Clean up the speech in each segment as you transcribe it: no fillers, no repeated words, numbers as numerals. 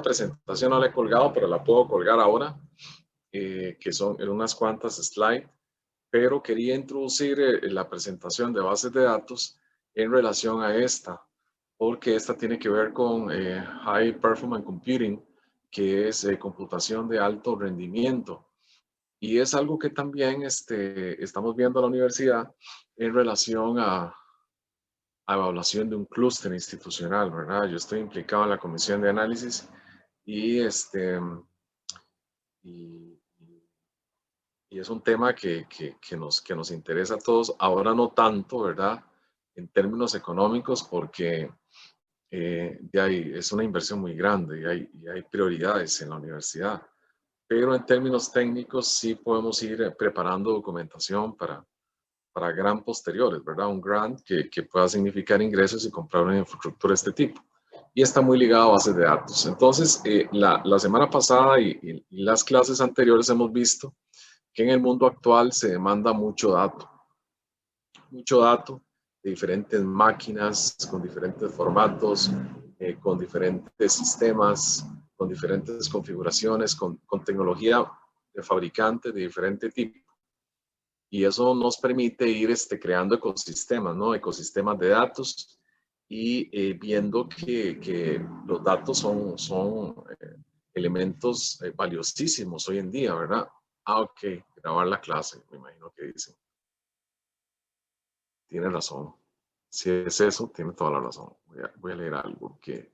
presentación no la he colgado, pero la puedo colgar ahora, que son en unas cuantas slides, pero quería introducir la presentación de bases de datos en relación a esta, porque esta tiene que ver con High Performance Computing, que es computación de alto rendimiento. Y es algo que también estamos viendo en la universidad en relación a evaluación de un clúster institucional, ¿verdad? Yo estoy implicado en la comisión de análisis y, y, y es un tema que nos interesa a todos. Ahora no tanto, ¿verdad? En términos económicos, porque es una inversión muy grande y hay prioridades en la universidad. Pero en términos técnicos sí podemos ir preparando documentación para grant posteriores, ¿verdad? Un grant que pueda significar ingresos y comprar una infraestructura de este tipo. Y está muy ligado a bases de datos. Entonces, la semana pasada y las clases anteriores hemos visto que en el mundo actual se demanda mucho dato de diferentes máquinas, con diferentes formatos, con diferentes sistemas, con diferentes configuraciones, con tecnología de fabricantes de diferente tipo. Y eso nos permite ir creando ecosistemas, ¿no? Ecosistemas de datos y viendo que los datos son elementos valiosísimos hoy en día, ¿verdad? Ok, grabar la clase, me imagino que dicen. Tiene razón. Si es eso, tiene toda la razón. Voy a leer algo que...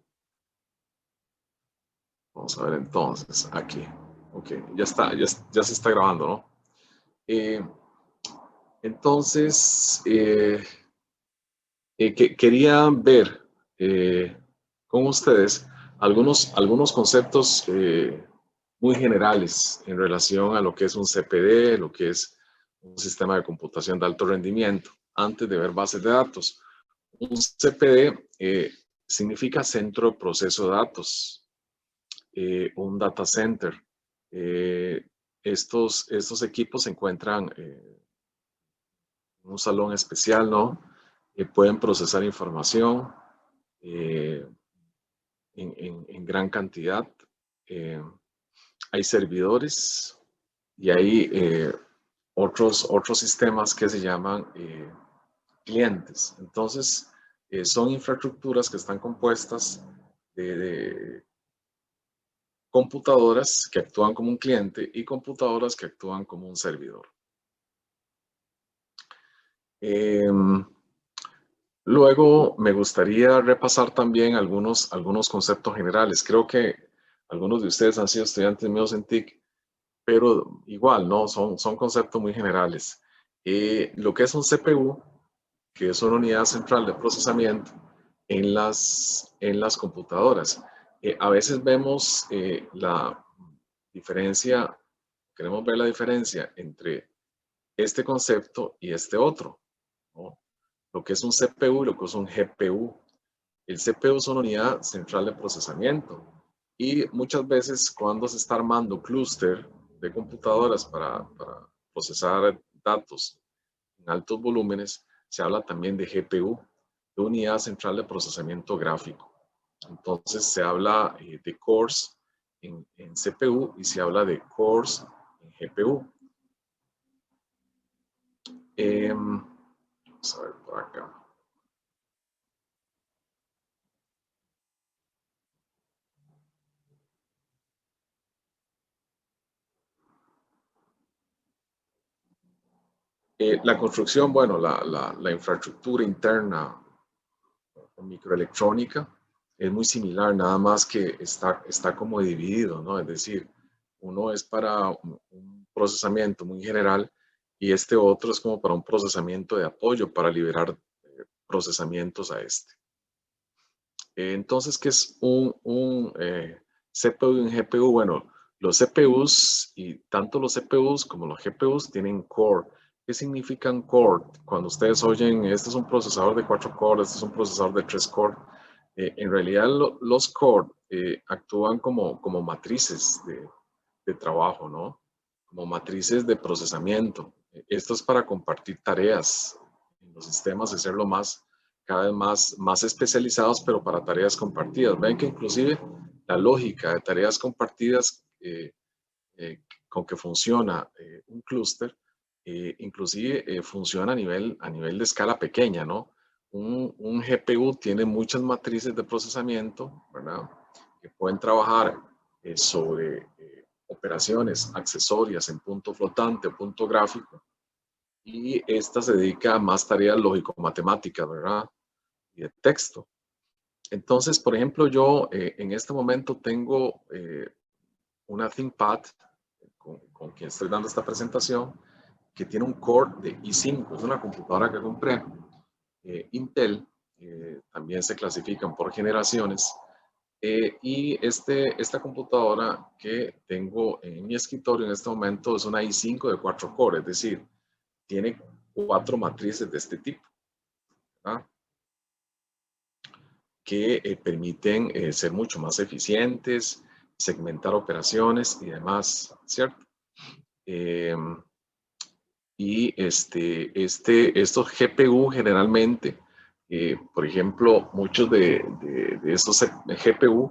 Vamos a ver entonces, aquí. Ok, ya está, ya se está grabando, ¿no? Entonces, quería ver con ustedes algunos conceptos muy generales en relación a lo que es un CPD, lo que es un sistema de computación de alto rendimiento, antes de ver bases de datos. Un CPD significa centro de proceso de datos, un data center. Estos equipos se encuentran en un salón especial, ¿no? Pueden procesar información en gran cantidad. Hay servidores y hay otros sistemas que se llaman clientes. Entonces, son infraestructuras que están compuestas de computadoras que actúan como un cliente y computadoras que actúan como un servidor. Luego me gustaría repasar también algunos conceptos generales. Creo que algunos de ustedes han sido estudiantes míos en TIC, pero igual, ¿no? Son conceptos muy generales. Lo que es un CPU, que es una unidad central de procesamiento en las computadoras. A veces vemos la diferencia, queremos ver la diferencia entre este concepto y este otro, ¿no? Lo que es un CPU y lo que es un GPU. El CPU es una unidad central de procesamiento y muchas veces cuando se está armando clúster de computadoras para procesar datos en altos volúmenes, se habla también de GPU, de unidad central de procesamiento gráfico. Entonces se habla de cores en CPU y se habla de cores en GPU. Vamos a ver por acá. La construcción, bueno, la infraestructura interna microelectrónica es muy similar, nada más que está como dividido, ¿no? Es decir, uno es para un procesamiento muy general y este otro es como para un procesamiento de apoyo para liberar procesamientos a este. Entonces, ¿qué es un CPU y un GPU? Bueno, los CPUs y tanto los CPUs como los GPUs tienen core. ¿Qué significan core? Cuando ustedes oyen, este es un procesador de 4 cores, este es un procesador de 3 cores, en realidad los core actúan como matrices de trabajo, ¿no? Como matrices de procesamiento. Esto es para compartir tareas en los sistemas, hacerlo cada vez más especializados, pero para tareas compartidas. Ven que inclusive la lógica de tareas compartidas con que funciona un clúster, inclusive funciona a nivel de escala pequeña, ¿no? Un GPU tiene muchas matrices de procesamiento, ¿verdad? Que pueden trabajar sobre operaciones accesorias en punto flotante o punto gráfico, y esta se dedica a más tareas lógico-matemáticas, ¿verdad? Y de texto. Entonces, por ejemplo, yo en este momento tengo una ThinkPad con quien estoy dando esta presentación, que tiene un core de i5, es una computadora que compré, Intel, también se clasifican por generaciones, y esta computadora que tengo en mi escritorio en este momento es una i5 de 4 cores, es decir, tiene 4 matrices de este tipo, ¿verdad? Que permiten ser mucho más eficientes, segmentar operaciones y demás, ¿cierto? Y estos GPU generalmente, por ejemplo, muchos de estos GPU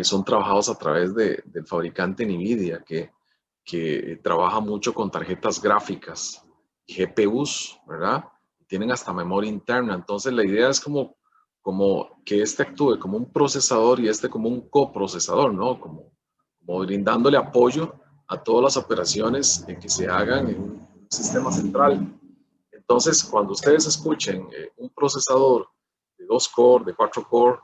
son trabajados a través del fabricante NVIDIA, que trabaja mucho con tarjetas gráficas, GPUs, ¿verdad? Tienen hasta memoria interna. Entonces la idea es como que este actúe como un procesador y este como un coprocesador, ¿no? Como brindándole apoyo a todas las operaciones que se hagan en un sistema central. Entonces, cuando ustedes escuchen un procesador de 2 core, de 4 core,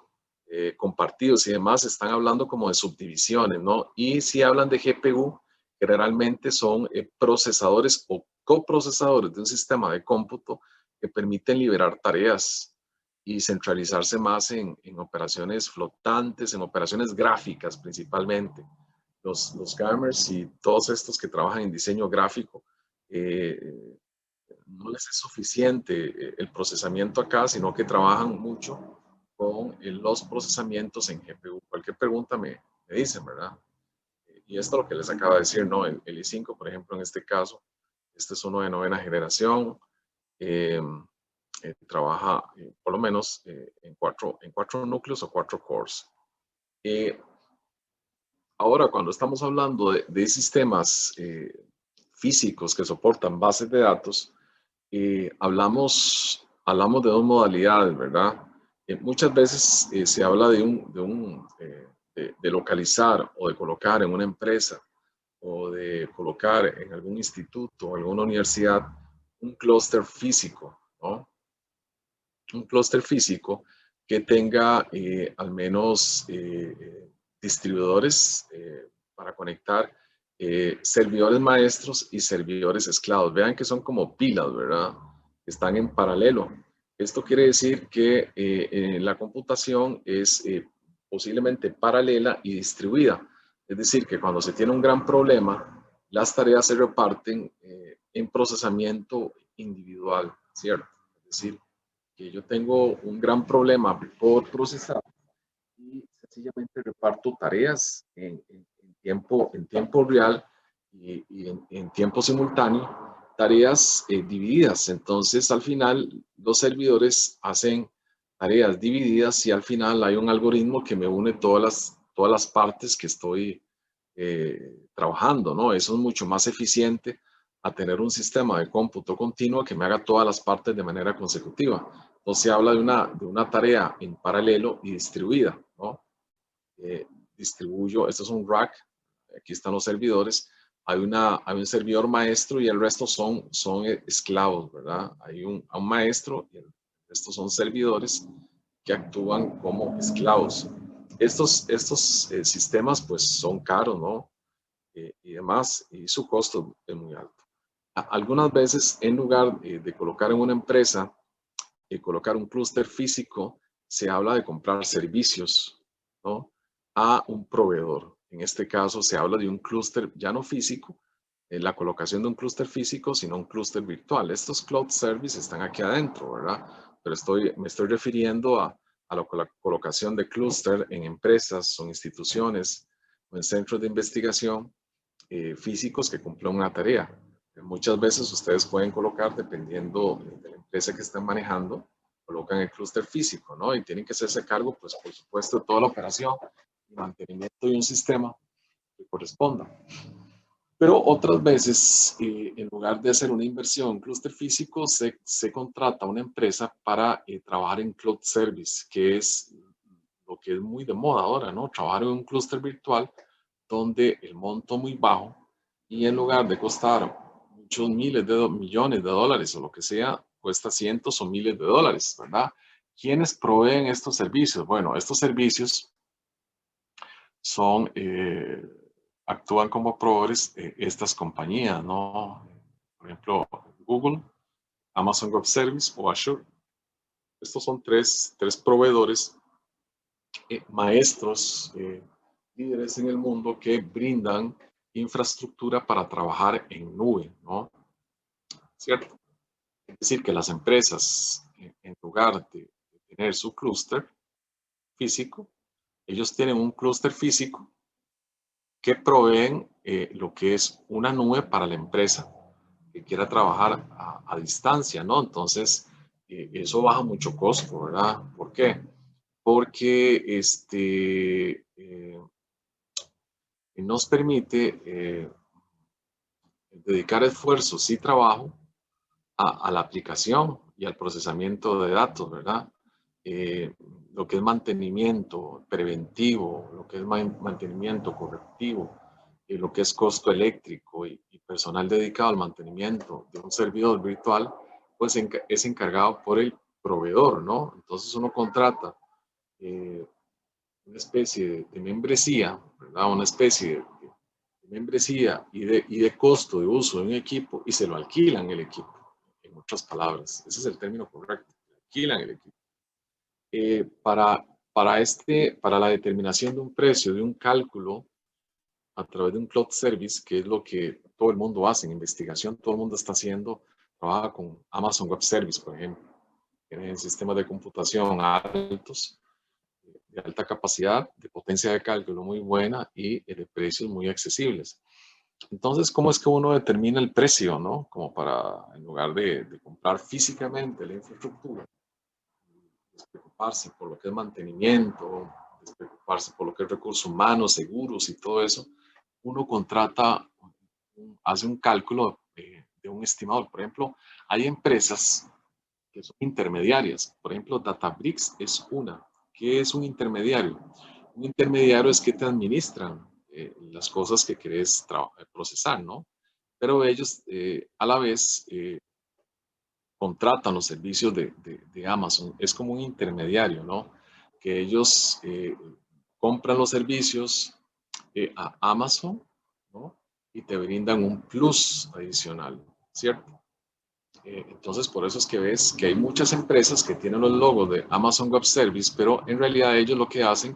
compartidos y demás, están hablando como de subdivisiones, ¿no? Y si hablan de GPU, generalmente son procesadores o coprocesadores de un sistema de cómputo que permiten liberar tareas y centralizarse más en operaciones flotantes, en operaciones gráficas principalmente. Los gamers y todos estos que trabajan en diseño gráfico, no les es suficiente el procesamiento acá, sino que trabajan mucho con los procesamientos en GPU. Cualquier pregunta me dicen, ¿verdad? Y esto es lo que les acabo de decir, ¿no? El i5, por ejemplo, en este caso, este es uno de 9ª generación, trabaja por lo menos en cuatro núcleos o 4 cores. Ahora, cuando estamos hablando de sistemas físicos que soportan bases de datos, hablamos de 2 modalidades, ¿verdad? Muchas veces se habla de localizar o de colocar en una empresa o de colocar en algún instituto o alguna universidad un clúster físico, ¿no? Un clúster físico que tenga al menos distribuidores para conectar servidores maestros y servidores esclavos. Vean que son como pilas, ¿verdad? Están en paralelo. Esto quiere decir que la computación es posiblemente paralela y distribuida. Es decir, que cuando se tiene un gran problema, las tareas se reparten en procesamiento individual, ¿cierto? Es decir, que yo tengo un gran problema por procesar y sencillamente reparto tareas en tiempo real y en tiempo simultáneo, tareas divididas. Entonces, al final, los servidores hacen tareas divididas y al final hay un algoritmo que me une todas las partes que estoy trabajando, ¿no? Eso es mucho más eficiente a tener un sistema de cómputo continuo que me haga todas las partes de manera consecutiva. Entonces se habla de una tarea en paralelo y distribuida, ¿no? Distribuyo, esto es un rack, aquí están los servidores, hay un servidor maestro y el resto son esclavos, ¿verdad? Hay un maestro y el resto son servidores que actúan como esclavos. Estos sistemas pues son caros, ¿no? Y demás, y su costo es muy alto. Algunas veces, en lugar de colocar en una empresa, colocar un clúster físico, se habla de comprar servicios, ¿no? A un proveedor. En este caso, se habla de un clúster ya no físico, la colocación de un clúster físico, sino un clúster virtual. Estos cloud services están aquí adentro, ¿verdad? Pero me estoy refiriendo a la colocación de clúster en empresas o instituciones o en centros de investigación físicos que cumplan una tarea. Muchas veces ustedes pueden colocar, dependiendo de la empresa que estén manejando, colocan el clúster físico, ¿no? Y tienen que hacerse cargo, pues, por supuesto, de toda la operación y mantenimiento de un sistema que corresponda. Pero otras veces, en lugar de hacer una inversión en clúster físico, se contrata a una empresa para trabajar en cloud service, que es lo que es muy de moda ahora, ¿no? Trabajar en un clúster virtual donde el monto muy bajo y en lugar de costar muchos miles de millones de dólares o lo que sea, cuesta cientos o miles de dólares, ¿verdad? ¿Quiénes proveen estos servicios? Bueno, estos servicios son, actúan como proveedores estas compañías, ¿no? Por ejemplo, Google, Amazon Web Service o Azure. Estos son tres proveedores maestros, líderes en el mundo que brindan infraestructura para trabajar en nube, ¿no? ¿Cierto? Es decir, que las empresas, en lugar de tener su clúster físico, ellos tienen un clúster físico que proveen lo que es una nube para la empresa que quiera trabajar a distancia, ¿no? Entonces, eso baja mucho costo, ¿verdad? ¿Por qué? Porque nos permite dedicar esfuerzos y trabajo a la aplicación y al procesamiento de datos, ¿verdad? Eh, lo que es mantenimiento preventivo, lo que es mantenimiento correctivo, lo que es costo eléctrico y personal dedicado al mantenimiento de un servidor virtual, pues es encargado por el proveedor, ¿no? Entonces uno contrata eh, una especie de membresía, ¿verdad? Una especie de membresía y de costo de uso de un equipo y se lo alquilan el equipo, en otras palabras. Ese es el término correcto. Alquilan el equipo. Para la determinación de un precio, de un cálculo a través de un cloud service, que es lo que todo el mundo hace en investigación, todo el mundo está haciendo, trabaja con Amazon Web Service, por ejemplo. Tienen sistemas de computación altos, de alta capacidad, de potencia de cálculo muy buena y de precios muy accesibles. Entonces, ¿cómo es que uno determina el precio, no? Como para, en lugar de comprar físicamente la infraestructura, despreocuparse por lo que es mantenimiento, despreocuparse por lo que es recursos humanos, seguros y todo eso, uno contrata, hace un cálculo de un estimador. Por ejemplo, hay empresas que son intermediarias. Por ejemplo, Databricks es una. ¿Qué es un intermediario? Un intermediario es que te administran las cosas que querés procesar, ¿no? Pero ellos a la vez contratan los servicios de Amazon. Es como un intermediario, ¿no? Que ellos compran los servicios a Amazon, ¿no? Y te brindan un plus adicional, ¿cierto? Entonces, por eso es que ves que hay muchas empresas que tienen los logos de Amazon Web Service, pero en realidad ellos lo que hacen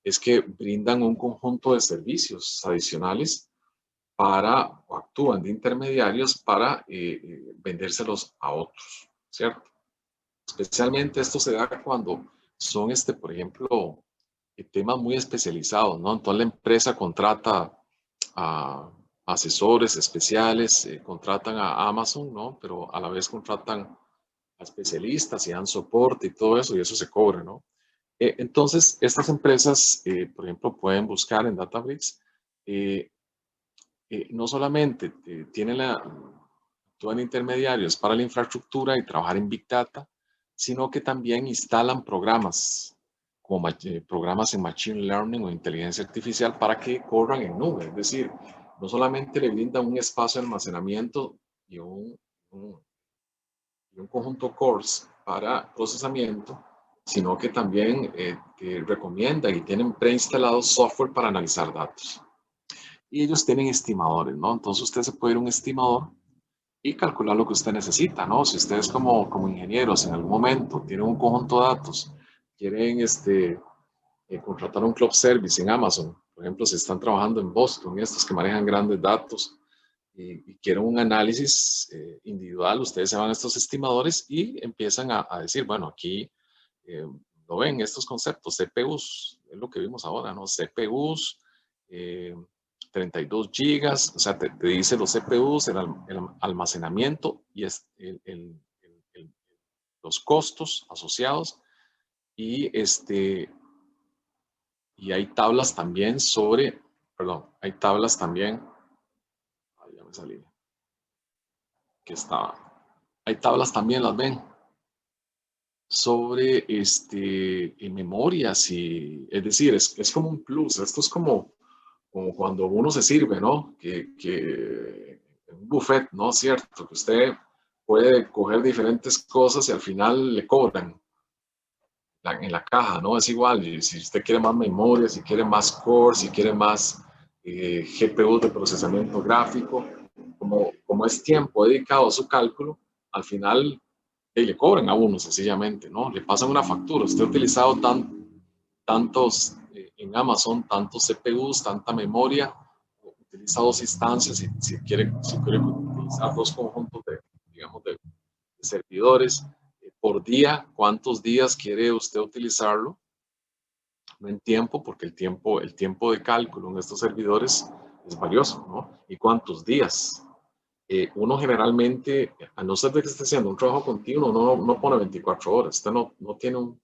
es que brindan un conjunto de servicios adicionales para, o actúan de intermediarios para vendérselos a otros, ¿cierto? Especialmente esto se da cuando son, por ejemplo, temas muy especializados, ¿no? Entonces la empresa contrata a asesores especiales, contratan a Amazon, ¿no? Pero a la vez contratan a especialistas y dan soporte y todo eso, y eso se cobra, ¿no? Entonces, estas empresas, por ejemplo, pueden buscar en Databricks, eh, no solamente tienen actúan intermediarios para la infraestructura y trabajar en Big Data, sino que también instalan programas, como programas en Machine Learning o inteligencia artificial para que corran en nube. Es decir, no solamente le brindan un espacio de almacenamiento y un conjunto cores para procesamiento, sino que también te recomiendan y tienen preinstalados software para analizar datos. Y ellos tienen estimadores, ¿no? Entonces usted se puede ir a un estimador y calcular lo que usted necesita, ¿no? Si ustedes como ingenieros en algún momento tienen un conjunto de datos, quieren contratar un cloud service en Amazon, por ejemplo, si están trabajando en Boston, estos que manejan grandes datos y quieren un análisis individual, ustedes se van a estos estimadores y empiezan a decir, bueno, aquí lo ven estos conceptos, CPUs, es lo que vimos ahora, ¿no? CPUs, 32 gigas, o sea, te dice los CPUs, el almacenamiento y los costos asociados y y hay tablas también sobre, perdón, hay tablas también, ya me salí, que estaba, hay tablas también, las ven, sobre memorias y, es decir, es como un plus, esto es como cuando uno se sirve, ¿no? Que un buffet, ¿no? Es cierto, que usted puede coger diferentes cosas y al final le cobran en la caja, ¿no? Es igual, y si usted quiere más memoria, si quiere más core, si quiere más GPU de procesamiento gráfico, como es tiempo dedicado a su cálculo, al final le cobran a uno sencillamente, ¿no? Le pasan una factura. Usted ha utilizado tantos en Amazon, tantos CPUs, tanta memoria, utiliza dos instancias si quiere utilizar dos conjuntos de, digamos, de servidores por día, cuántos días quiere usted utilizarlo, no en tiempo, porque el tiempo de cálculo en estos servidores es valioso, ¿no? Y cuántos días. Uno generalmente, a no ser de que esté haciendo un trabajo continuo, no pone 24 horas. Usted no tiene un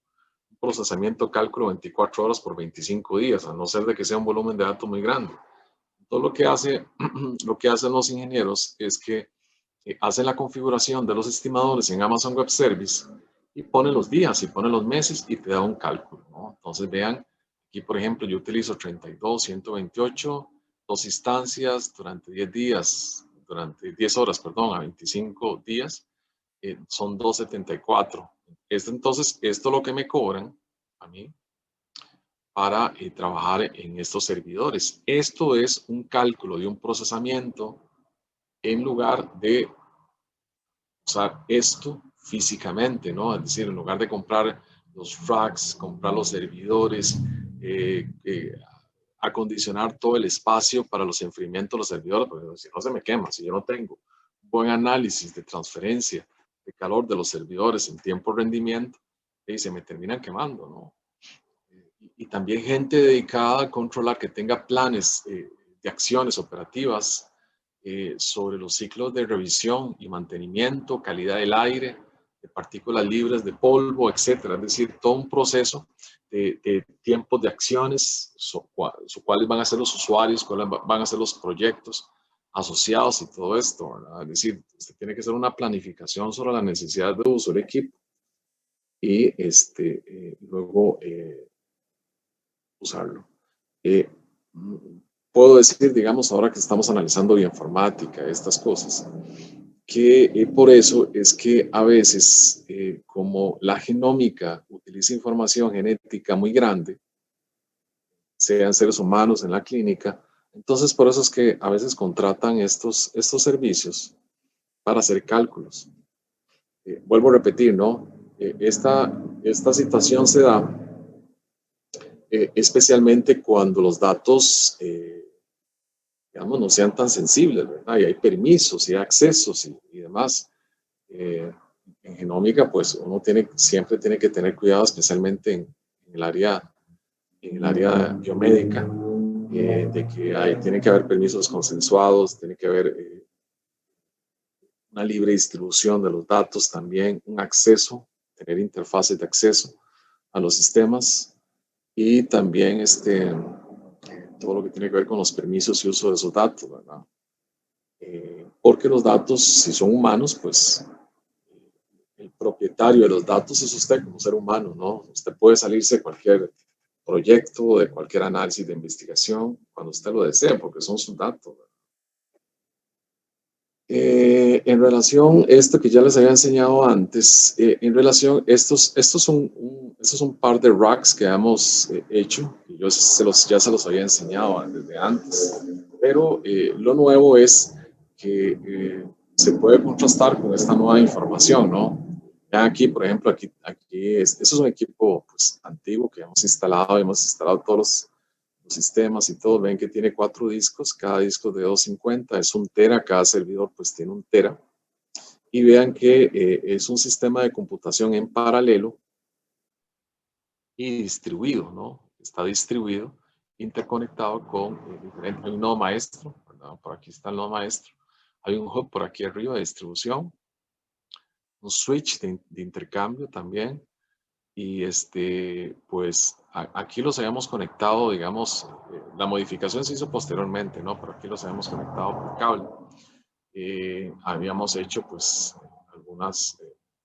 procesamiento cálculo 24 horas por 25 días, a no ser de que sea un volumen de datos muy grande. Todo lo que hacen los ingenieros es que hacen la configuración de los estimadores en Amazon Web Service y ponen los días y ponen los meses y te da un cálculo, ¿no? Entonces vean, aquí por ejemplo yo utilizo 32, 128, dos instancias durante 10 días, durante 10 horas, perdón, a 25 días, son 274. Entonces, esto es lo que me cobran a mí para trabajar en estos servidores. Esto es un cálculo de un procesamiento en lugar de usar esto físicamente, ¿no? Es decir, en lugar de comprar los racks, comprar los servidores, acondicionar todo el espacio para los enfriamientos de los servidores, porque si no se me quema, si yo no tengo buen análisis de transferencia de calor de los servidores en tiempo rendimiento, y se me terminan quemando, ¿no? Y también gente dedicada a controlar que tenga planes de acciones operativas sobre los ciclos de revisión y mantenimiento, calidad del aire, de partículas libres de polvo, etcétera. Es decir, todo un proceso de tiempos de acciones, cuáles van a ser los usuarios, cuáles van a ser los proyectos asociados y todo esto, ¿verdad? Es decir, usted tiene que hacer una planificación sobre la necesidad de uso del equipo y luego usarlo. Eh, Puedo decir, digamos, ahora que estamos analizando bioinformática, estas cosas, que por eso es que a veces, como la genómica utiliza información genética muy grande, sean seres humanos en la clínica, entonces por eso es que a veces contratan estos servicios para hacer cálculos. Vuelvo a repetir, ¿no? Esta situación se da especialmente cuando los datos digamos, no sean tan sensibles, ¿verdad? Y hay permisos y accesos y demás. Eh, en genómica, pues uno siempre tiene que tener cuidado, especialmente en el área biomédica, de que tiene que haber permisos consensuados, tiene que haber una libre distribución de los datos también, un acceso, tener interfaces de acceso a los sistemas y también todo lo que tiene que ver con los permisos y uso de esos datos, ¿verdad? Porque los datos, si son humanos, pues el propietario de los datos es usted como ser humano, ¿no? Usted puede salirse de cualquier proyecto, de cualquier análisis de investigación, cuando usted lo desee, porque son sus datos. En relación a esto que ya les había enseñado antes, en relación, estos son un par de racks que hemos hecho, y yo ya se los había enseñado desde antes, pero lo nuevo es que se puede contrastar con esta nueva información, ¿no? Ya aquí, por ejemplo, esto es un equipo pues, antiguo que hemos instalado todos los sistemas y todo. Ven que tiene 4 discos, cada disco de 250, es 1 tera, cada servidor pues tiene 1 tera. Y vean que es un sistema de computación en paralelo y distribuido, ¿no? Está distribuido, interconectado con diferentes, hay un nodo maestro, ¿verdad? Por aquí está el nodo maestro, hay un hub por aquí arriba de distribución, un switch de intercambio también, y pues aquí los habíamos conectado, digamos, la modificación se hizo posteriormente, ¿no? Pero aquí los habíamos conectado por cable. Habíamos hecho pues algunas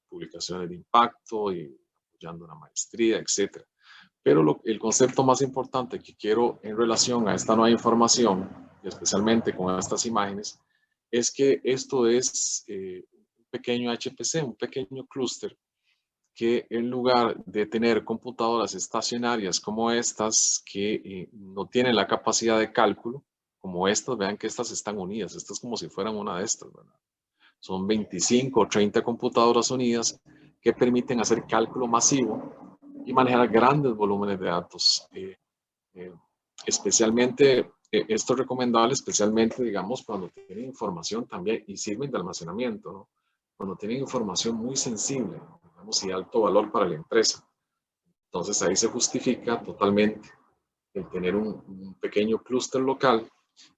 publicaciones de impacto y apoyando una maestría, etcétera. Pero el concepto más importante que quiero en relación a esta nueva información, y especialmente con estas imágenes, es que esto es un pequeño HPC, un pequeño clúster que en lugar de tener computadoras estacionarias como estas que no tienen la capacidad de cálculo, como estas, vean que estas están unidas, estas es como si fueran una de estas, ¿verdad? Son 25 o 30 computadoras unidas que permiten hacer cálculo masivo y manejar grandes volúmenes de datos. Eh, especialmente, esto es recomendable especialmente, digamos, cuando tienen información también y sirven de almacenamiento, ¿no? Cuando tienen información muy sensible, digamos, y alto valor para la empresa. Entonces ahí se justifica totalmente el tener un pequeño clúster local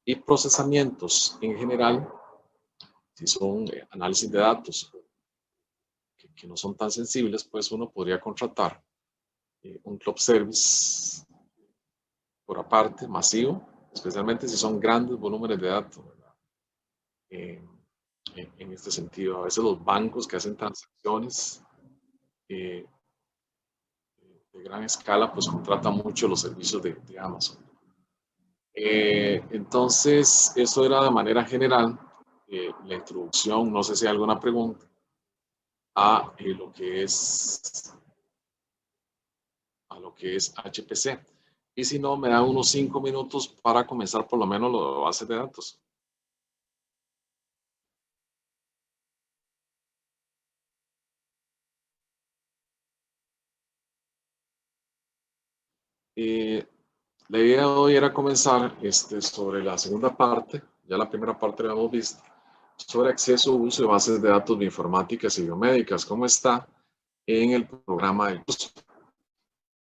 y procesamientos en general, si son análisis de datos que no son tan sensibles, pues uno podría contratar un club service por aparte, masivo, especialmente si son grandes volúmenes de datos, ¿verdad? En este sentido, a veces los bancos que hacen transacciones eh, de gran escala, pues contratan mucho los servicios de Amazon. Entonces, eso era de manera general la introducción, no sé si hay alguna pregunta, a lo que es HPC. Y si no, me da unos 5 minutos para comenzar por lo menos lo de bases de datos. La idea de hoy era comenzar sobre la segunda parte, ya la primera parte la hemos visto, sobre acceso, uso de bases de datos bioinformáticas y biomédicas, cómo está en el programa del curso.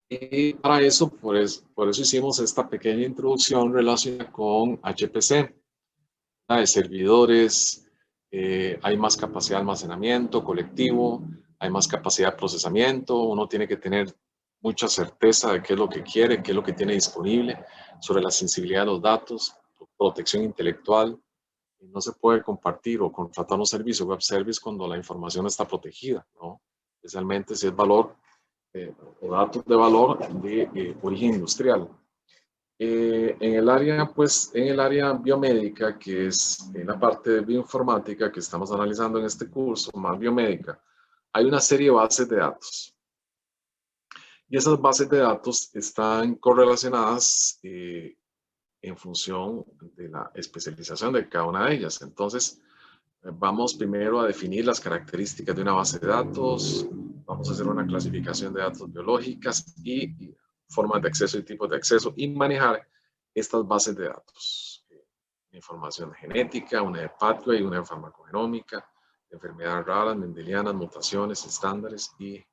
Y para eso, por eso hicimos esta pequeña introducción relacionada con HPC, de servidores, hay más capacidad de almacenamiento colectivo, hay más capacidad de procesamiento, uno tiene que tener mucha certeza de qué es lo que quiere, qué es lo que tiene disponible, sobre la sensibilidad de los datos, protección intelectual. No se puede compartir o contratar un servicio web service cuando la información está protegida, ¿no? Especialmente si es valor o datos de valor de origen industrial. En el área, pues, en el área biomédica, que es en la parte de bioinformática que estamos analizando en este curso, más biomédica, hay una serie de bases de datos. Y esas bases de datos están correlacionadas en función de la especialización de cada una de ellas. Entonces, vamos primero a definir las características de una base de datos, vamos a hacer una clasificación de datos biológicas y formas de acceso y tipos de acceso y manejar estas bases de datos. Información genética, una de pathway, una de farmacogenómica, enfermedades raras, mendelianas, mutaciones, estándares y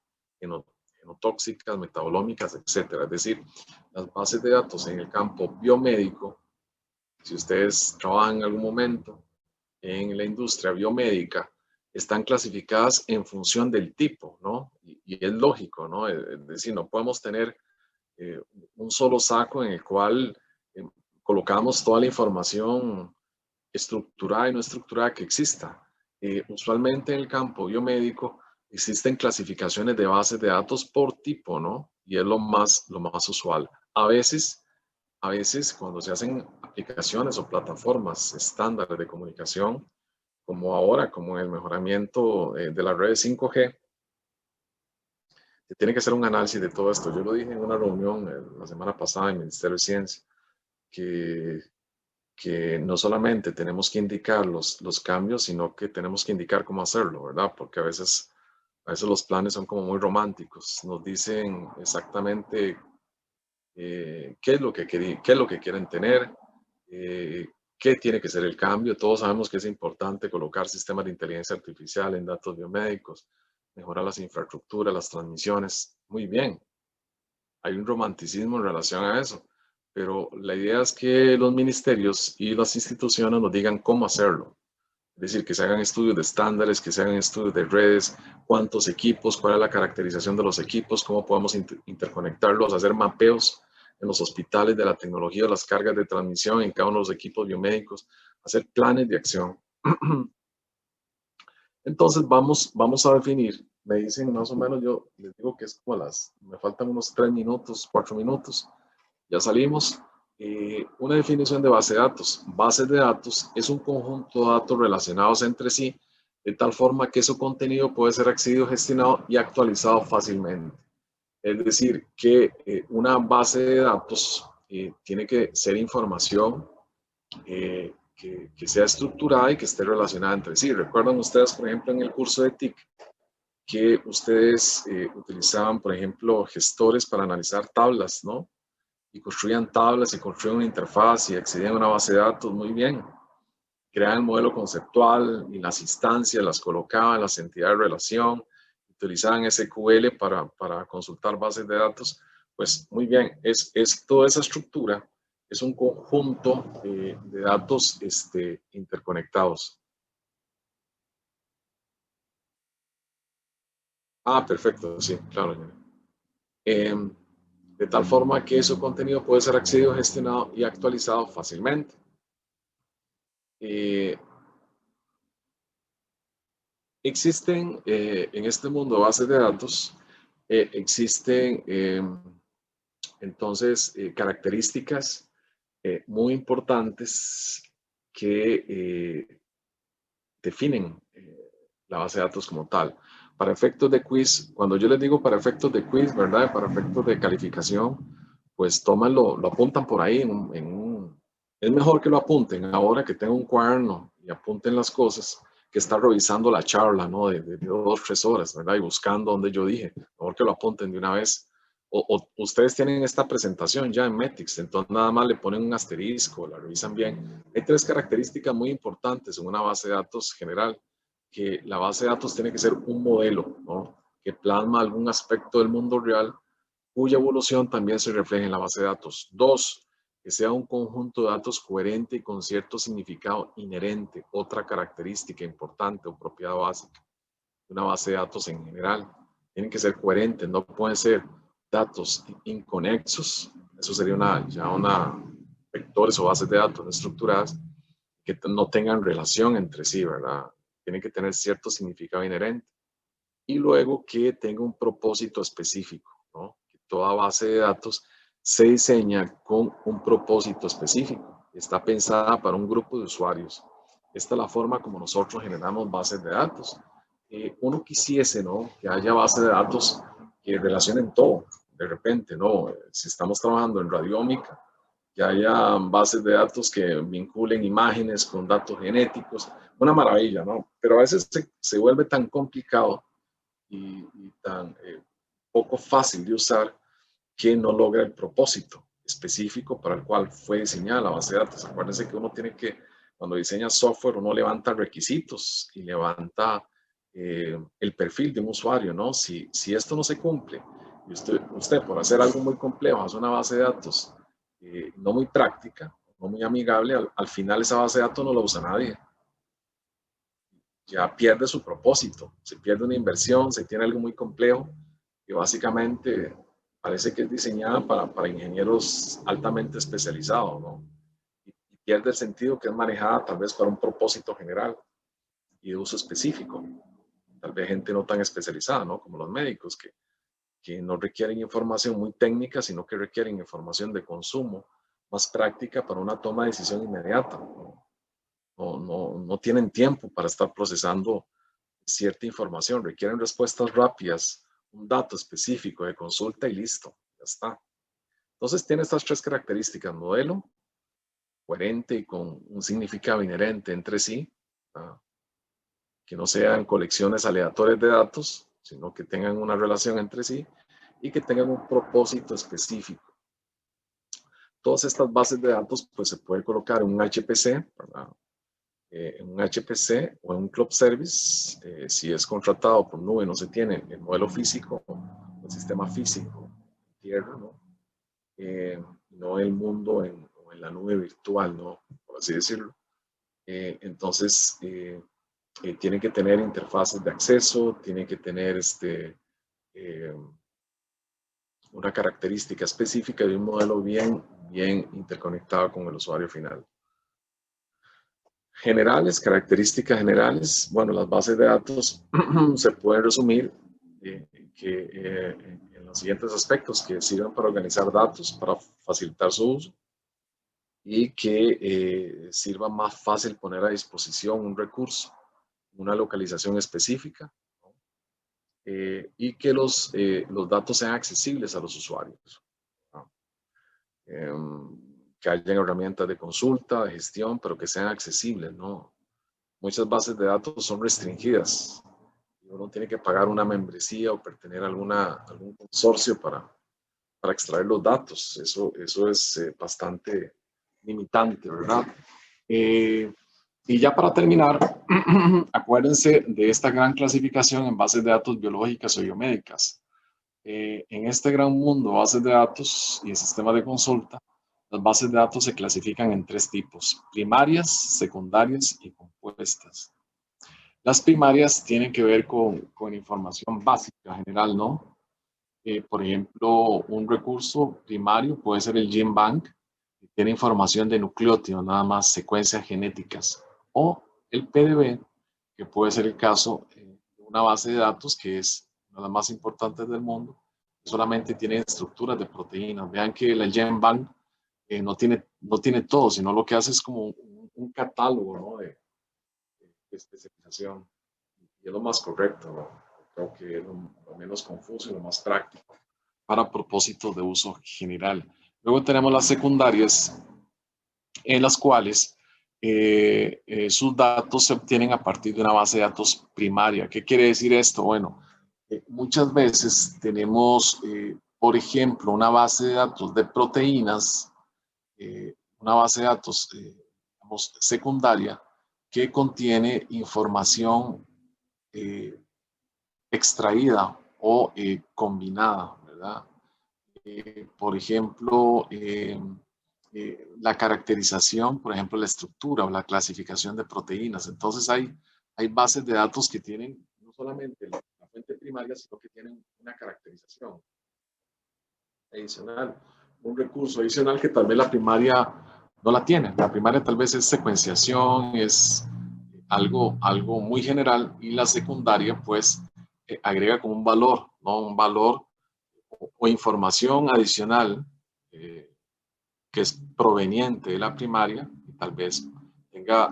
genotóxicas, metabolómicas, etcétera. Es decir, las bases de datos en el campo biomédico, si ustedes trabajan en algún momento en la industria biomédica, están clasificadas en función del tipo, ¿no? Y es lógico, ¿no? Es decir, no podemos tener un solo saco en el cual colocamos toda la información estructurada y no estructurada que exista. Usualmente en el campo biomédico existen clasificaciones de bases de datos por tipo, ¿no? Y es lo más usual. A veces cuando se hacen aplicaciones o plataformas estándares de comunicación, como ahora, como el mejoramiento de las redes 5G, se tiene que hacer un análisis de todo esto. Yo lo dije en una reunión la semana pasada en el Ministerio de Ciencia, que no solamente tenemos que indicar los cambios, sino que tenemos que indicar cómo hacerlo, ¿verdad? Porque a veces los planes son como muy románticos. Nos dicen exactamente qué es lo que quieren tener, qué tiene que ser el cambio. Todos sabemos que es importante colocar sistemas de inteligencia artificial en datos biomédicos, mejorar las infraestructuras, las transmisiones. Muy bien, hay un romanticismo en relación a eso, pero la idea es que los ministerios y las instituciones nos digan cómo hacerlo. Es decir, que se hagan estudios de estándares, que se hagan estudios de redes, cuántos equipos, cuál es la caracterización de los equipos, cómo podemos interconectarlos, hacer mapeos en los hospitales de la tecnología, de las cargas de transmisión en cada uno de los equipos biomédicos, hacer planes de acción. Entonces vamos a definir, me dicen más o menos, yo les digo que es como me faltan unos 3 minutos, 4 minutos, ya salimos. Una definición de base de datos. Bases de datos es un conjunto de datos relacionados entre sí, de tal forma que su contenido puede ser accedido, gestionado y actualizado fácilmente. Es decir, que una base de datos tiene que ser información que sea estructurada y que esté relacionada entre sí. Recuerdan ustedes, por ejemplo, en el curso de TIC, que ustedes utilizaban, por ejemplo, gestores para analizar tablas, ¿no? Y construían tablas y construían una interfaz y accedían a una base de datos muy bien. Creaban el modelo conceptual y las instancias las colocaban, las entidades de relación, utilizaban SQL para consultar bases de datos. Pues muy bien, es toda esa estructura, es un conjunto de datos interconectados. Ah, perfecto, sí, claro. De tal forma que su contenido puede ser accedido, gestionado y actualizado fácilmente. Eh, Existen en este mundo bases de datos, existen entonces características muy importantes que definen la base de datos como tal. Para efectos de quiz, cuando yo les digo para efectos de quiz, ¿verdad? Para efectos de calificación, pues tómanlo, lo apuntan por ahí es mejor que lo apunten ahora que tengo un cuaderno y apunten las cosas que estar revisando la charla, ¿no? De 2, 3 horas, ¿verdad? Y buscando donde yo dije, mejor que lo apunten de una vez. O ustedes tienen esta presentación ya en Metix, entonces nada más le ponen un asterisco, la revisan bien. Hay 3 características muy importantes en una base de datos general, que la base de datos tiene que ser un modelo, ¿no? Que plasma algún aspecto del mundo real, cuya evolución también se refleja en la base de datos. 2, que sea un conjunto de datos coherente y con cierto significado inherente, otra característica importante o propiedad básica de una base de datos en general. Tienen que ser coherentes, no pueden ser datos inconexos, eso sería una vectores o bases de datos no estructuradas que no tengan relación entre sí, ¿verdad? Tienen que tener cierto significado inherente. Y luego que tenga un propósito específico, ¿no? Que toda base de datos se diseña con un propósito específico. Está pensada para un grupo de usuarios. Esta es la forma como nosotros generamos bases de datos. Uno quisiese, ¿no? Que haya bases de datos que relacionen todo. De repente, ¿no? Si estamos trabajando en radiómica, que haya bases de datos que vinculen imágenes con datos genéticos. Una maravilla, ¿no? Pero a veces se vuelve tan complicado y tan poco fácil de usar que no logra el propósito específico para el cual fue diseñada la base de datos. Acuérdense que uno tiene que, cuando diseña software, uno levanta requisitos y levanta el perfil de un usuario, ¿no? Si esto no se cumple, y usted por hacer algo muy complejo, hace una base de datos no muy práctica, no muy amigable, al final esa base de datos no la usa nadie. Ya pierde su propósito, se pierde una inversión, se tiene algo muy complejo que básicamente parece que es diseñada para ingenieros altamente especializados, ¿no? Y pierde el sentido que es manejada tal vez para un propósito general y de uso específico. Tal vez gente no tan especializada, ¿no? Como los médicos, que no requieren información muy técnica, sino que requieren información de consumo más práctica para una toma de decisión inmediata, ¿no? No tienen tiempo para estar procesando cierta información, requieren respuestas rápidas, un dato específico de consulta y listo, ya está. Entonces tiene estas 3 características: modelo, coherente y con un significado inherente entre sí, ¿verdad? Que no sean colecciones aleatorias de datos, sino que tengan una relación entre sí y que tengan un propósito específico. Todas estas bases de datos pues se puede colocar en un HPC, ¿verdad? En un HPC o en un Club Service. Si es contratado por nube, no se tiene el modelo físico, el sistema físico, tierra, ¿no? No el mundo en la nube virtual, ¿no? Por así decirlo. Entonces, tienen que tener interfaces de acceso, tienen que tener una característica específica de un modelo bien interconectado con el usuario final. Generales, características generales. Bueno, las bases de datos se pueden resumir en los siguientes aspectos: que sirven para organizar datos, para facilitar su uso, y que sirva más fácil poner a disposición un recurso, una localización específica, ¿no? Y que los datos sean accesibles a los usuarios, ¿no? Que hayan herramientas de consulta, de gestión, pero que sean accesibles, ¿no? Muchas bases de datos son restringidas. Uno tiene que pagar una membresía o pertenecer a algún consorcio para extraer los datos. Eso es bastante limitante, ¿verdad? Y ya para terminar, acuérdense de esta gran clasificación en bases de datos biológicas o biomédicas. En este gran mundo de bases de datos y el sistema de consulta, las bases de datos se clasifican en 3 tipos: primarias, secundarias y compuestas. Las primarias tienen que ver con información básica general, ¿no? Por ejemplo, un recurso primario puede ser el GenBank, que tiene información de nucleótidos, nada más, secuencias genéticas. O el PDB, que puede ser el caso de una base de datos que es una de las más importantes del mundo, que solamente tiene estructuras de proteínas. Vean que el GenBank no tiene todo, sino lo que hace es como un catálogo, ¿no?, de especialización. Y es lo más correcto, ¿no? Creo que es lo menos confuso y lo más práctico para propósitos de uso general. Luego tenemos las secundarias, en las cuales sus datos se obtienen a partir de una base de datos primaria. ¿Qué quiere decir esto? Bueno, muchas veces tenemos, por ejemplo, una base de datos de proteínas, una base de datos digamos, secundaria, que contiene información extraída o combinada, ¿verdad? Por ejemplo, la caracterización, por ejemplo, la estructura o la clasificación de proteínas. Entonces hay bases de datos que tienen no solamente la fuente primaria, sino que tienen una caracterización adicional, un recurso adicional que tal vez la primaria no la tiene. La primaria tal vez es secuenciación, es algo muy general, y la secundaria pues agrega como un valor, ¿no? Un valor o información adicional que es proveniente de la primaria, y tal vez tenga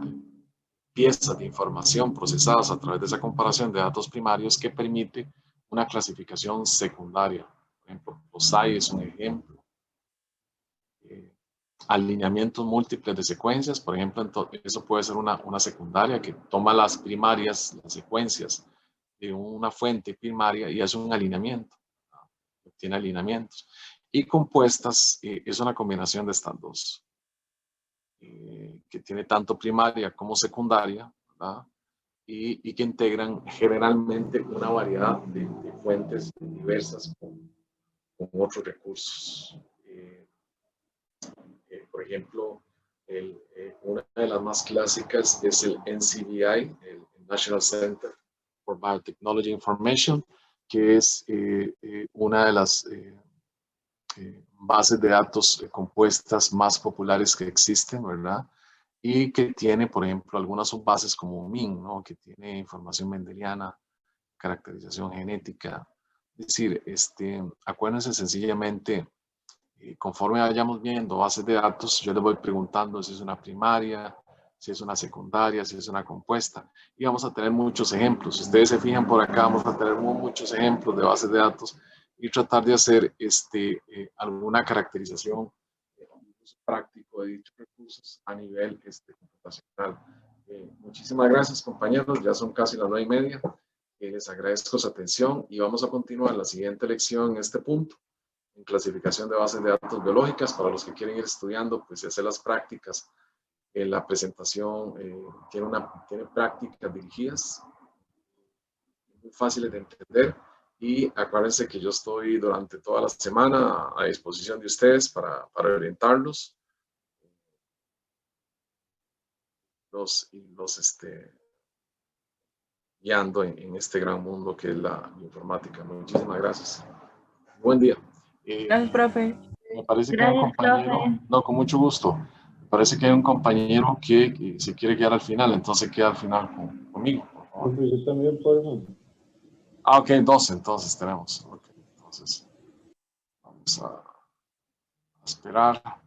piezas de información procesadas a través de esa comparación de datos primarios que permite una clasificación secundaria. Por ejemplo, POSAI es un ejemplo. Alineamientos múltiples de secuencias, por ejemplo, eso puede ser una secundaria que toma las primarias, las secuencias de una fuente primaria y hace un alineamiento, obtiene alineamientos. Y compuestas es una combinación de estas dos, que tiene tanto primaria como secundaria, ¿verdad? Y que integran generalmente una variedad de fuentes diversas con otros recursos. Por ejemplo, una de las más clásicas es el NCBI, el National Center for Biotechnology Information, que es una de las bases de datos compuestas más populares que existen, ¿verdad? Y que tiene, por ejemplo, algunas subbases como MIN, ¿no?, que tiene información mendeliana, caracterización genética. Es decir, acuérdense sencillamente, conforme vayamos viendo bases de datos, yo les voy preguntando si es una primaria, si es una secundaria, si es una compuesta, y vamos a tener muchos ejemplos. Si ustedes se fijan por acá, vamos a tener muchos ejemplos de bases de datos y tratar de hacer alguna caracterización práctico de dichos recursos a nivel computacional. Muchísimas gracias, compañeros, ya son casi las 9:30. Les agradezco su atención y vamos a continuar la siguiente lección en este punto, en clasificación de bases de datos biológicas. Para los que quieren ir estudiando, pues hacer las prácticas. La presentación tiene prácticas dirigidas, muy fáciles de entender, y acuérdense que yo estoy durante toda la semana a disposición de ustedes para orientarlos. guiando en este gran mundo que es la informática. Muchísimas gracias. Buen día. Gracias, profe. Me parece que hay un Gracias, compañero, profe. no, con mucho gusto. Me parece que hay un compañero que se quiere quedar al final, entonces queda al final conmigo, por favor. Profe, yo también puedo. Ah, ok, 12 entonces tenemos. Okay, entonces vamos a esperar.